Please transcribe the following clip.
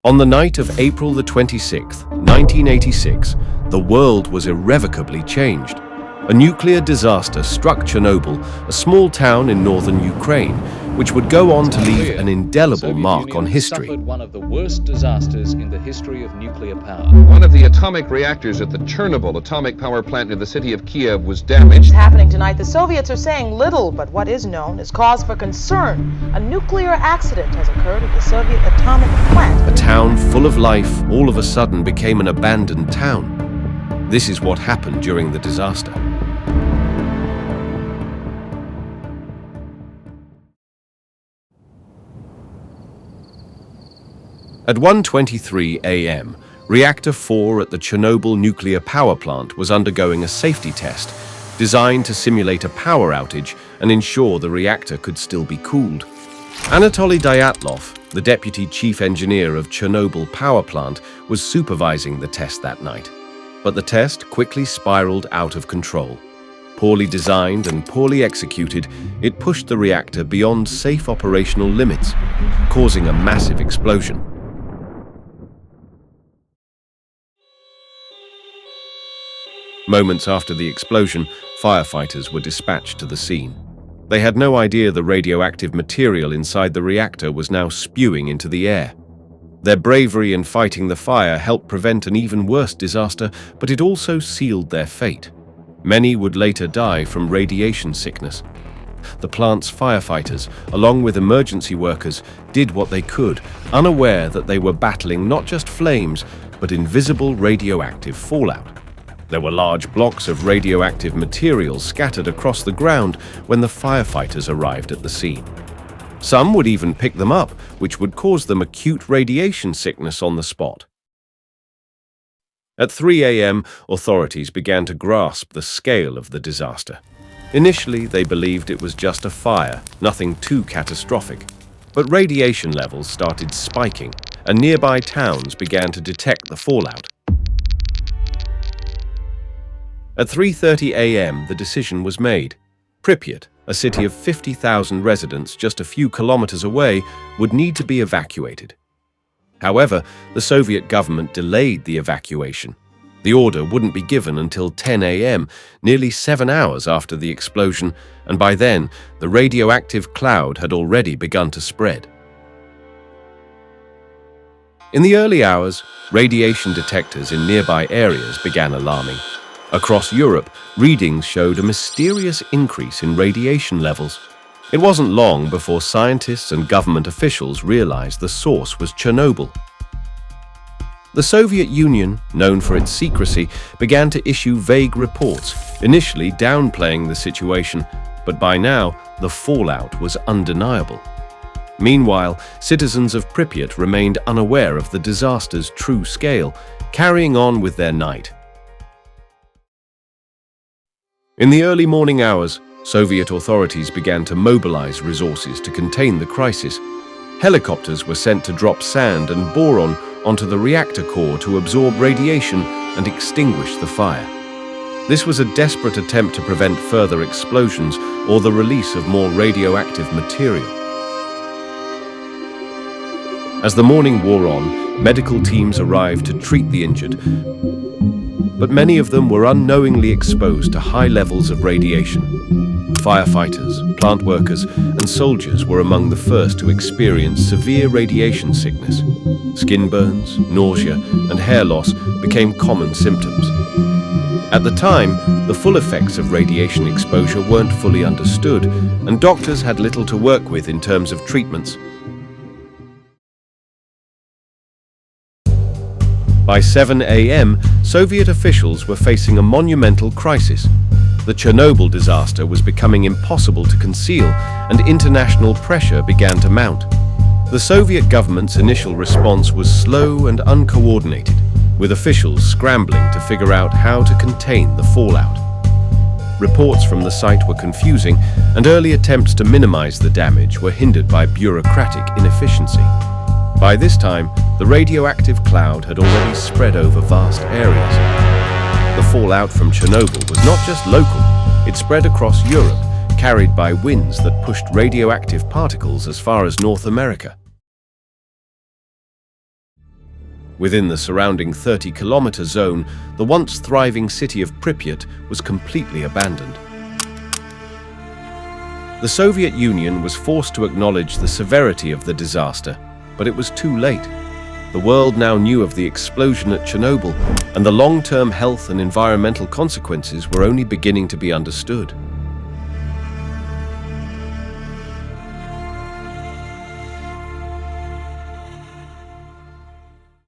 On the night of April the 26th, 1986, the world was irrevocably changed. A nuclear disaster struck Chernobyl, a small town in northern Ukraine, which would go on to leave an indelible mark on history. Suffered one of the worst disasters in the history of nuclear power. One of the atomic reactors at the Chernobyl atomic power plant near the city of Kiev was damaged. It's happening tonight. The Soviets are saying little, but what is known is cause for concern. A nuclear accident has occurred at the Soviet atomic plant. A town full of life all of a sudden became an abandoned town. This is what happened during the disaster. At 1:23 a.m., Reactor 4 at the Chernobyl nuclear power plant was undergoing a safety test designed to simulate a power outage and ensure the reactor could still be cooled. Anatoly Dyatlov, the deputy chief engineer of Chernobyl power plant, was supervising the test that night. But the test quickly spiraled out of control. Poorly designed and poorly executed, it pushed the reactor beyond safe operational limits, causing a massive explosion. Moments after the explosion, firefighters were dispatched to the scene. They had no idea the radioactive material inside the reactor was now spewing into the air. Their bravery in fighting the fire helped prevent an even worse disaster, but it also sealed their fate. Many would later die from radiation sickness. The plant's firefighters, along with emergency workers, did what they could, unaware that they were battling not just flames, but invisible radioactive fallout. There were large blocks of radioactive material scattered across the ground when the firefighters arrived at the scene. Some would even pick them up, which would cause them acute radiation sickness on the spot. At 3 a.m., authorities began to grasp the scale of the disaster. Initially, they believed it was just a fire, nothing too catastrophic. But radiation levels started spiking, and nearby towns began to detect the fallout. At 3:30 a.m., the decision was made. Pripyat, a city of 50,000 residents just a few kilometers away, would need to be evacuated. However, the Soviet government delayed the evacuation. The order wouldn't be given until 10 a.m., nearly 7 hours after the explosion, and by then, the radioactive cloud had already begun to spread. In the early hours, radiation detectors in nearby areas began alarming. Across Europe, readings showed a mysterious increase in radiation levels. It wasn't long before scientists and government officials realized the source was Chernobyl. The Soviet Union, known for its secrecy, began to issue vague reports, initially downplaying the situation, but by now, the fallout was undeniable. Meanwhile, citizens of Pripyat remained unaware of the disaster's true scale, carrying on with their night. In the early morning hours, Soviet authorities began to mobilize resources to contain the crisis. Helicopters were sent to drop sand and boron onto the reactor core to absorb radiation and extinguish the fire. This was a desperate attempt to prevent further explosions or the release of more radioactive material. As the morning wore on, medical teams arrived to treat the injured, but many of them were unknowingly exposed to high levels of radiation. Firefighters, plant workers, and soldiers were among the first to experience severe radiation sickness. Skin burns, nausea, and hair loss became common symptoms. At the time, the full effects of radiation exposure weren't fully understood, and doctors had little to work with in terms of treatments. By 7 a.m., Soviet officials were facing a monumental crisis. The Chernobyl disaster was becoming impossible to conceal, and international pressure began to mount. The Soviet government's initial response was slow and uncoordinated, with officials scrambling to figure out how to contain the fallout. Reports from the site were confusing, and early attempts to minimize the damage were hindered by bureaucratic inefficiency. By this time, the radioactive cloud had already spread over vast areas. The fallout from Chernobyl was not just local, it spread across Europe, carried by winds that pushed radioactive particles as far as North America. Within the surrounding 30-kilometer zone, the once thriving city of Pripyat was completely abandoned. The Soviet Union was forced to acknowledge the severity of the disaster, but it was too late. The world now knew of the explosion at Chernobyl, and the long-term health and environmental consequences were only beginning to be understood.